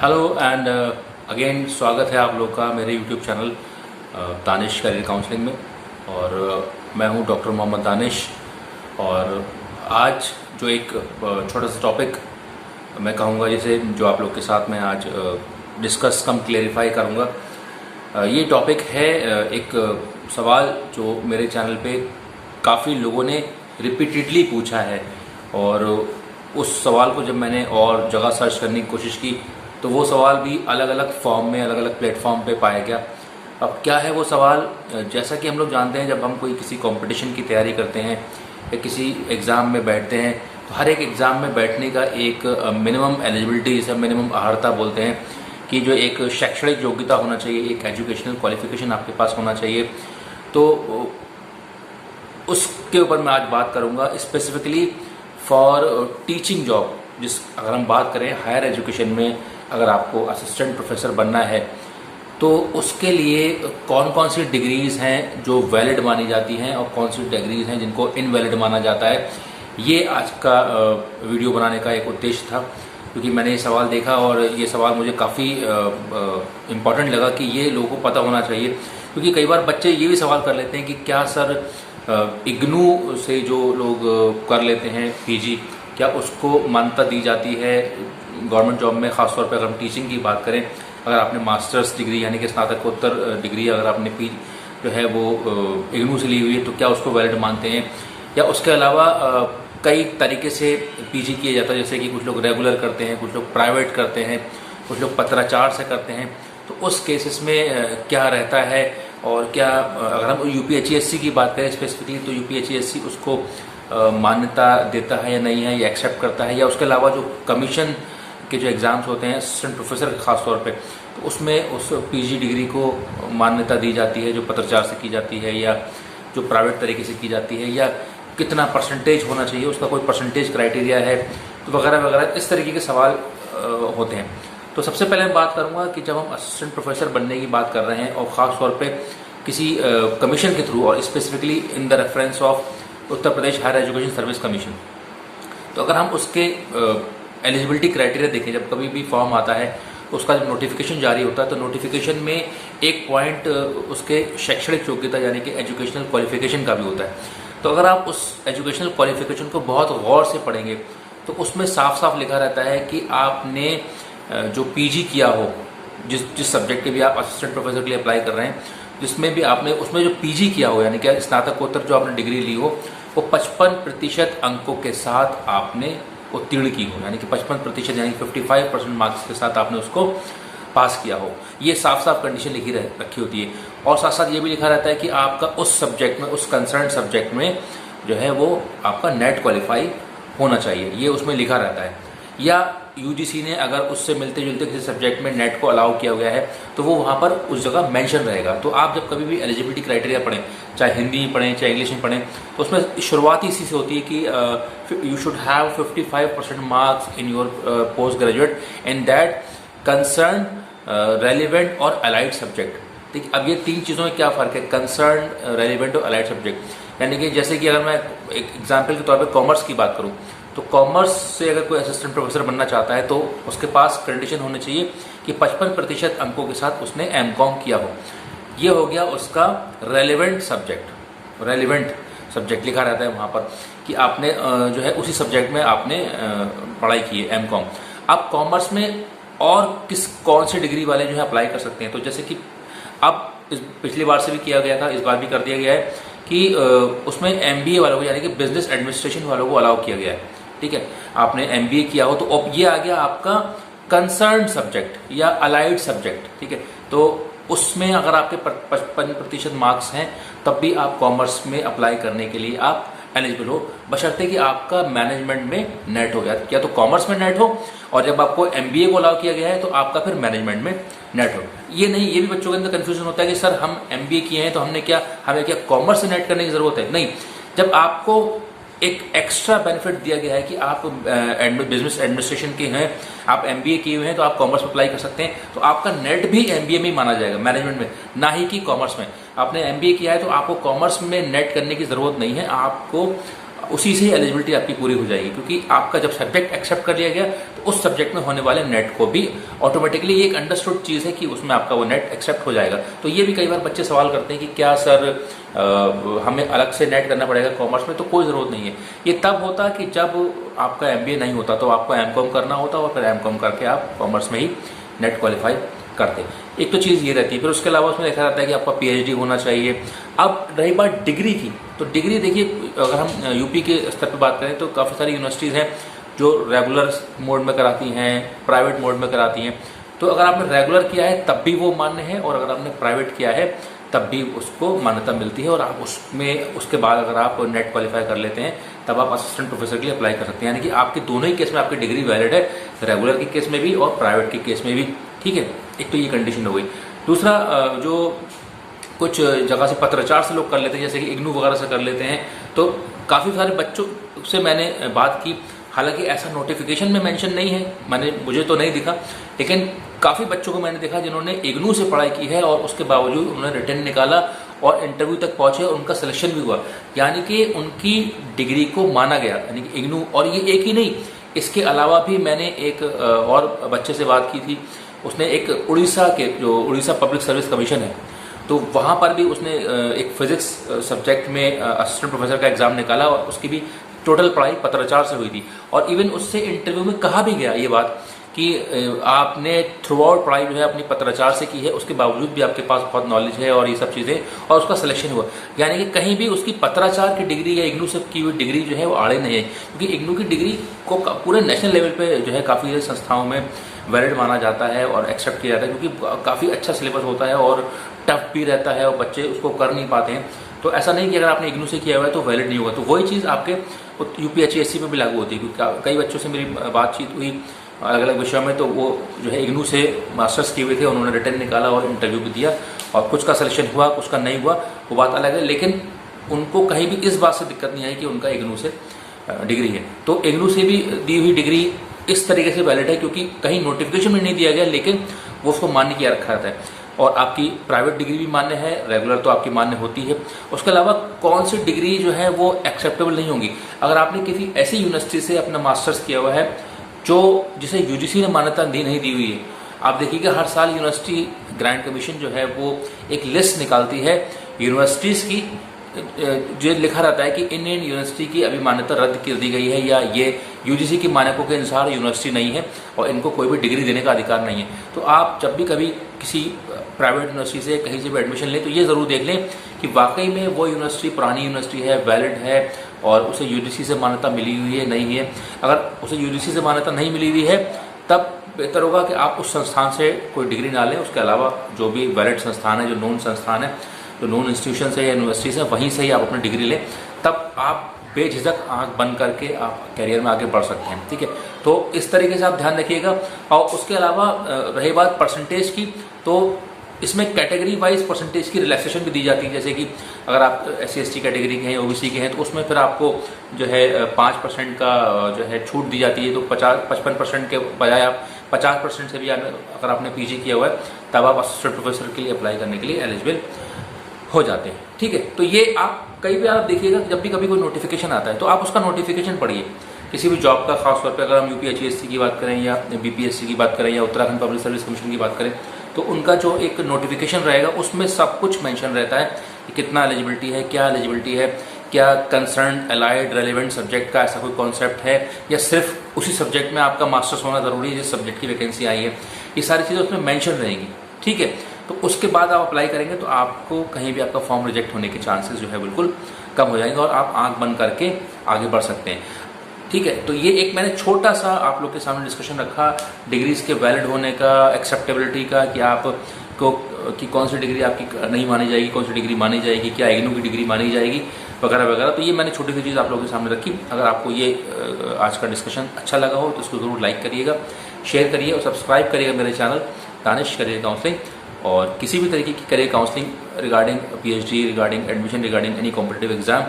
Hello and again स्वागत है आप लोग का मेरे YouTube channel Danish career counselling में। और मैं हूं डॉक्टर मोहम्मद दानिश। और आज जो एक छोटा सा टॉपिक मैं कहूँगा, जैसे जो आप लोग के साथ में आज डिस्कस क्लेरिफाई करूँगा, ये टॉपिक है एक सवाल जो मेरे चैनल पे काफ़ी लोगों ने रिपीटेडली पूछा है। और उस सवाल को जब मैंने और जगह सर्च करने की कोशिश की तो वो सवाल भी अलग अलग फॉर्म में, अलग अलग प्लेटफॉर्म पे पाया गया। अब क्या है वो सवाल? जैसा कि हम लोग जानते हैं, जब हम कोई किसी कंपटीशन की तैयारी करते हैं या किसी एग्ज़ाम में बैठते हैं तो हर एक एग्ज़ाम में बैठने का एक मिनिमम एलिजिबिलिटी, जिसे मिनिमम अर्हता बोलते हैं, कि जो एक शैक्षणिक योग्यता होना चाहिए, एक एजुकेशनल क्वालिफिकेशन आपके पास होना चाहिए। तो उसके ऊपर मैं आज बात करूँगा स्पेसिफिकली फॉर टीचिंग जॉब। अगर हम बात करें हायर एजुकेशन में, अगर आपको असिस्टेंट प्रोफेसर बनना है तो उसके लिए कौन कौन सी डिग्रीज़ हैं जो वैलिड मानी जाती हैं और कौन सी डिग्रीज़ हैं जिनको इनवैलिड माना जाता है। ये आज का वीडियो बनाने का एक उद्देश्य था, क्योंकि मैंने ये सवाल देखा और ये सवाल मुझे काफ़ी इम्पॉर्टेंट लगा कि ये लोगों को पता होना चाहिए। क्योंकि कई बार बच्चे ये भी सवाल कर लेते हैं कि क्या सर इग्नू से जो लोग कर लेते हैं पीजी, क्या उसको मान्यता दी जाती है गवर्नमेंट जॉब में? ख़ासतौर पर अगर हम टीचिंग की बात करें, अगर आपने मास्टर्स डिग्री यानी कि स्नातकोत्तर डिग्री अगर आपने जो है वो इग्नू से ली हुई है तो क्या उसको वैलिड मानते हैं? या उसके अलावा कई तरीके से पीजी किया जाता है, जैसे कि कुछ लोग रेगुलर करते हैं, कुछ लोग प्राइवेट करते हैं, कुछ लोग पत्राचार से करते हैं। तो उस केसेस में क्या रहता है? और क्या अगर हम यूपीएचईएससी की बात करें स्पेसिफिकली, तो यूपीएचईएससी उसको मान्यता देता है या नहीं है, या एक्सेप्ट करता है? या उसके अलावा जो कमीशन के जो एग्ज़ाम्स होते हैं असिस्टेंट प्रोफेसर के ख़ास तौर पे, तो उसमें उस पीजी डिग्री को मान्यता दी जाती है जो पत्राचार से की जाती है या जो प्राइवेट तरीके से की जाती है, या कितना परसेंटेज होना चाहिए, उसका कोई परसेंटेज क्राइटेरिया है, तो वगैरह वगैरह इस तरीके के सवाल होते हैं। तो सबसे पहले मैं बात करूँगा कि जब हम असिस्टेंट प्रोफेसर बनने की बात कर रहे हैं और ख़ास तौर पर किसी कमीशन के थ्रू, और specifically in the reference of Uttar Pradesh higher education service commission, तो अगर हम उसके एलिजिबिलिटी क्राइटेरिया देखें, जब कभी भी फॉर्म आता है तो उसका जब नोटिफिकेशन जारी होता है तो नोटिफिकेशन में एक पॉइंट उसके शैक्षणिक योग्यता यानी कि एजुकेशनल क्वालिफिकेशन का भी होता है। तो अगर आप उस एजुकेशनल क्वालिफिकेशन को बहुत गौर से पढ़ेंगे तो उसमें साफ साफ लिखा रहता है कि आपने जो पीजी किया हो, जिस सब्जेक्ट के भी आप असिस्टेंट प्रोफेसर के लिए अप्लाई कर रहे हैं, जिसमें भी आपने उसमें जो पीजी किया हो यानी कि स्नातकोत्तर जो आपने डिग्री ली हो, वो 55% अंकों के साथ आपने उत्तीर्ण की हो, यानी कि 55% यानी 55% मार्क्स के साथ आपने उसको पास किया हो। ये साफ साफ कंडीशन रखी होती है। और साथ साथ ये भी लिखा रहता है कि आपका उस सब्जेक्ट में, उस कंसर्न सब्जेक्ट में जो है वो आपका नेट क्वालिफाई होना चाहिए, ये उसमें लिखा रहता है। या यूजीसी ने अगर उससे मिलते जुलते किसी सब्जेक्ट में नेट को अलाउ किया गया है तो वो वहाँ पर उस जगह मेंशन रहेगा। तो आप जब कभी भी एलिजिबिलिटी क्राइटेरिया पढ़ें, चाहे हिंदी में पढ़ें चाहे इंग्लिश में पढ़ें, तो उसमें शुरुआत इसी से होती है कि you should have 55% marks in your post graduate in that concern relevant और अलाइड सब्जेक्ट। ठीक है, अब ये तीन चीज़ों में क्या फ़र्क है? कंसर्न, रेलिवेंट और अलाइड सब्जेक्ट। यानी कि जैसे कि अगर मैं एक एग्जाम्पल के तौर पर कॉमर्स की बात करूँ, तो कॉमर्स से अगर कोई असिस्टेंट प्रोफेसर बनना चाहता है तो उसके पास कंडीशन होनी चाहिए कि 55% अंकों के साथ उसने एमकॉम किया हो। ये हो गया उसका रेलेवेंट सब्जेक्ट। रेलेवेंट सब्जेक्ट लिखा रहता है वहाँ पर कि आपने जो है उसी सब्जेक्ट में आपने पढ़ाई की है, एमकॉम। अब कॉमर्स में और कौन सी डिग्री वाले जो है अप्लाई कर सकते हैं? तो जैसे कि अब पिछली बार से भी किया गया था, इस बार भी कर दिया गया है कि उसमें एमबीए वालों को यानी कि बिजनेस एडमिनिस्ट्रेशन वालों को अलाउ किया गया है। ठीक है, आपने एमबीए किया हो तो अब ये आ गया आपका कंसर्न सब्जेक्ट या अलाइड सब्जेक्ट। ठीक है, तो उसमें अगर आपके 55% मार्क्स हैं तब भी आप कॉमर्स में अप्लाई करने के लिए आप एलिजिबल हो, बशर्ते कि आपका मैनेजमेंट में नेट हो, या तो कॉमर्स में नेट हो, और जब आपको एमबीए को अलाउ किया गया है तो आपका फिर मैनेजमेंट में नेट हो। ये नहीं, ये भी बच्चों के अंदर कन्फ्यूजन होता है कि सर हम एमबीए किए हैं तो हमें क्या कॉमर्स से नेट करने की जरूरत है? नहीं, जब आपको एक एक्स्ट्रा बेनिफिट दिया गया है कि आप बिजनेस एडमिनिस्ट्रेशन के हैं, आप एमबीए किए हुए हैं तो आप कॉमर्स में अप्लाई कर सकते हैं, तो आपका नेट भी एमबीए में ही माना जाएगा, मैनेजमेंट में, ना ही कि कॉमर्स में। आपने एमबीए किया है तो आपको कॉमर्स में नेट करने की ज़रूरत नहीं है, आपको उसी से एलिजिबिलिटी आपकी पूरी हो जाएगी, क्योंकि आपका जब सब्जेक्ट एक्सेप्ट कर लिया गया तो उस सब्जेक्ट में होने वाले नेट को भी ऑटोमेटिकली, ये एक अंडरस्टूड चीज़ है कि उसमें आपका वो नेट एक्सेप्ट हो जाएगा। तो ये भी कई बार बच्चे सवाल करते हैं कि क्या सर हमें अलग से नेट करना पड़ेगा कॉमर्स में? तो कोई ज़रूरत नहीं है। ये तब होता कि जब आपका MBA नहीं होता, तो आपको MCOM करना होता और फिर MCOM करके आप कॉमर्स में ही नेट क्वालिफाई करते। एक तो चीज़ ये रहती है, फिर उसके अलावा उसमें देखा जाता है कि आपका PhD होना चाहिए। अब रही बात डिग्री की, तो डिग्री देखिए, अगर हम यूपी के स्तर पर बात करें तो काफ़ी सारी यूनिवर्सिटीज़ हैं जो रेगुलर मोड में कराती हैं, प्राइवेट मोड में कराती हैं। तो अगर आपने रेगुलर किया है तब भी वो मान्य है, और अगर आपने प्राइवेट किया है तब भी उसको मान्यता मिलती है। और आप उसमें उसके बाद अगर आप नेट क्वालिफाई कर लेते हैं तब आप असिस्टेंट प्रोफेसर के लिए अप्लाई कर सकते हैं। यानी कि आपके दोनों ही केस में आपकी डिग्री वैलिड है, रेगुलर के केस में भी और प्राइवेट के केस में भी। ठीक है, एक तो ये कंडीशन हो गई। दूसरा, जो कुछ जगह से पत्राचार से लोग कर लेते हैं, जैसे कि इग्नू वगैरह से कर लेते हैं, तो काफ़ी सारे बच्चों से मैंने बात की, हालांकि ऐसा नोटिफिकेशन में मेंशन नहीं है, मुझे तो नहीं दिखा, लेकिन काफ़ी बच्चों को मैंने देखा जिन्होंने इग्नू से पढ़ाई की है और उसके बावजूद उन्होंने रिटर्न निकाला और इंटरव्यू तक पहुंचे और उनका सिलेक्शन भी हुआ। यानी कि उनकी डिग्री को माना गया, यानी कि इग्नू। और ये एक ही नहीं, इसके अलावा भी मैंने एक और बच्चे से बात की थी, उसने एक उड़ीसा के, जो उड़ीसा पब्लिक सर्विस कमीशन है, तो वहाँ पर भी उसने एक फिजिक्स सब्जेक्ट में असिस्टेंट प्रोफेसर का एग्ज़ाम निकाला और उसकी भी टोटल पढ़ाई पत्राचार से हुई थी। और इवन उससे इंटरव्यू में कहा भी गया ये बात कि आपने थ्रू आउट पढ़ाई जो है अपनी पत्राचार से की है, उसके बावजूद भी आपके पास बहुत नॉलेज है और ये सब चीज़ें, और उसका सिलेक्शन हुआ। यानी कि कहीं भी उसकी पत्राचार की डिग्री या इग्नू से की हुई डिग्री जो है वो आड़े नहीं है, क्योंकि इग्नू की डिग्री को पूरे नेशनल लेवल पे जो है काफ़ी संस्थाओं में वैलिड माना जाता है और एक्सेप्ट किया जाता है, क्योंकि काफ़ी अच्छा सिलेबस होता है और टफ भी रहता है और बच्चे उसको कर नहीं पाते हैं। तो ऐसा नहीं कि अगर आपने इग्नू से किया हुआ है तो वैलिड नहीं होगा। तो वही चीज़ आपके UPSC में भी लागू होती है, क्योंकि कई बच्चों से मेरी बातचीत हुई अलग अलग विषयों में, तो वो जो है इग्नू से मास्टर्स किए हुए थे, उन्होंने रिटर्न निकाला और इंटरव्यू भी दिया, और कुछ का सिलेक्शन हुआ, कुछ का नहीं हुआ, वो बात अलग है। लेकिन उनको कहीं भी इस बात से दिक्कत नहीं आई कि उनका इग्नू से डिग्री है। तो इग्नू से भी दी हुई डिग्री इस तरीके से वैलिड है क्योंकि कहीं नोटिफिकेशन में नहीं दिया गया, लेकिन वो उसको मान्य किया रखा रहता है। और आपकी प्राइवेट डिग्री भी मान्य है, रेगुलर तो आपकी मान्य होती है। उसके अलावा कौन सी डिग्री जो है वो एक्सेप्टेबल नहीं होगी, अगर आपने किसी ऐसी यूनिवर्सिटी से अपना मास्टर्स किया हुआ है जो जिसे UGC ने मान्यता नहीं दी हुई है। आप देखिएगा हर साल यूनिवर्सिटी ग्रांट कमीशन जो है वो एक लिस्ट निकालती है यूनिवर्सिटीज़ की, जो लिखा रहता है कि इंडियन यूनिवर्सिटी की अभी मान्यता रद्द कर दी गई है, या ये UGC की मानकों के अनुसार यूनिवर्सिटी नहीं है और इनको कोई भी डिग्री देने का अधिकार नहीं है। तो आप जब भी कभी किसी प्राइवेट यूनिवर्सिटी से कहीं से भी एडमिशन लें तो ये ज़रूर देख लें कि वाकई में वो यूनिवर्सिटी पुरानी यूनिवर्सिटी है, वैलिड है, और उसे UGC से मान्यता मिली हुई है नहीं है। अगर उसे UGC से मान्यता नहीं मिली हुई है तब बेहतर होगा कि आप उस संस्थान से कोई डिग्री ना लें। उसके अलावा जो भी वैलिड संस्थान है, जो नोन संस्थान है, जो नोन इंस्टीट्यूशन है या यूनिवर्सिटी से, वहीं से ही आप अपनी डिग्री लें, तब आप बेझिझक आंख बंद करके आप कैरियर में आगे बढ़ सकते हैं। ठीक है, तो इस तरीके से आप ध्यान रखिएगा। और उसके अलावा रही बात परसेंटेज की, तो इसमें कैटेगरी वाइज परसेंटेज की रिलैक्सेशन भी दी जाती है। जैसे कि अगर आप SC/ST कैटेगरी के हैं, OBC के हैं, तो उसमें फिर आपको जो है 5% का जो है छूट दी जाती है। तो 55% के बजाय आप 50% से भी अगर आपने PG किया हुआ है तब आप असिस्टेंट प्रोफेसर के लिए अप्लाई करने के लिए एलिजिबल हो जाते हैं। ठीक है, तो ये आप कई बार आप देखिएगा जब भी कभी कोई नोटिफिकेशन आता है तो आप उसका नोटिफिकेशन पढ़िए, किसी भी जॉब का, खासतौर पे अगर हम UPSC की बात करें या BPSC की बात करें या उत्तराखंड पब्लिक सर्विस कमीशन की बात करें, तो उनका जो एक नोटिफिकेशन रहेगा उसमें सब कुछ मेंशन रहता है कि कितना एलिजिबिलिटी है, क्या एलिजिबिलिटी है, क्या कंसर्न अलाइड रेलिवेंट सब्जेक्ट का ऐसा कोई कॉन्सेप्ट है, या सिर्फ उसी सब्जेक्ट में आपका मास्टर्स होना ज़रूरी है जिस सब्जेक्ट की वैकेंसी आई है। ये सारी चीज़ें उसमें मेंशन रहेंगी। ठीक है, तो उसके बाद आप अप्लाई करेंगे तो आपको कहीं भी आपका फॉर्म रिजेक्ट होने के चांसेस जो है बिल्कुल कम हो जाएंगे और आप आंख बंद करके आगे बढ़ सकते हैं। ठीक है, तो ये एक मैंने छोटा सा आप लोग के सामने डिस्कशन रखा डिग्रीज के वैलिड होने का, एक्सेप्टेबिलिटी का, कि आप को कि कौन सी डिग्री आपकी नहीं मानी जाएगी, कौन सी डिग्री मानी जाएगी, क्या इग्नू की डिग्री मानी जाएगी, वगैरह वगैरह। तो ये मैंने छोटी सी चीज़ आप लोगों के सामने रखी। अगर आपको ये आज का डिस्कशन अच्छा लगा हो तो इसको ज़रूर लाइक करिएगा, शेयर करिए और सब्सक्राइब करिएगा मेरे चैनल दानिश करियर काउंसलिंग। और किसी भी तरीके की career counselling regarding PhD, regarding admission, regarding any competitive exam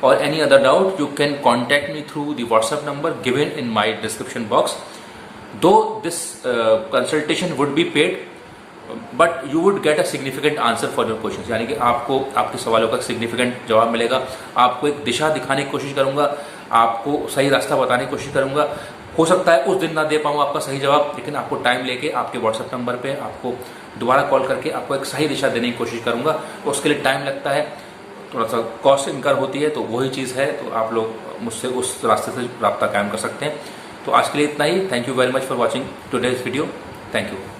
or any other doubt, you can contact me through the WhatsApp number given in my description box. Though this consultation would be paid, but you would get a significant answer for your question, यानी कि आपको आपके सवालों का significant जवाब मिलेगा। आपको एक दिशा दिखाने की कोशिश करूंगा, आपको सही रास्ता बताने की कोशिश करूंगा। हो सकता है उस दिन ना दे पाऊँ आपका सही जवाब, लेकिन आपको टाइम लेके आपके व्हाट्सएप नंबर पे आपको दोबारा कॉल करके आपको एक सही दिशा देने की कोशिश करूंगा। उसके लिए टाइम लगता है, थोड़ा सा कॉस्ट इनकर होती है, तो वही चीज़ है। तो आप लोग मुझसे उस रास्ते से रब्ता कायम कर सकते हैं। तो आज के लिए इतना ही। Thank you very much for watching today's video. Thank you.